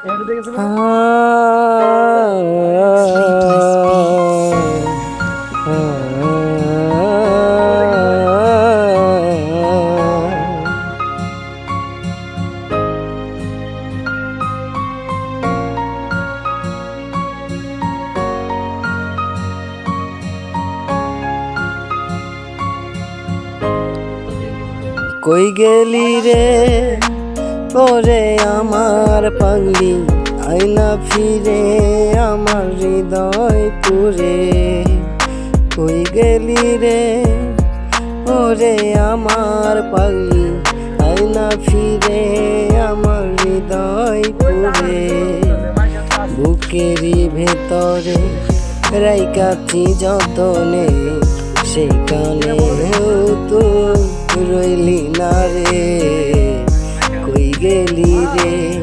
কই গেলি রে ওরে আমার পাগলি, আইনা ফিরে আমার হৃদয় পুরে। কই গেলি রে ওরে আমার পাগলি, আইনা ফিরে আমার হৃদয় পুরে। বুকেরই ভেতরে রাইকাছি যতনে, সেইখানেও তো রইলি না রে। কই গেলি রে।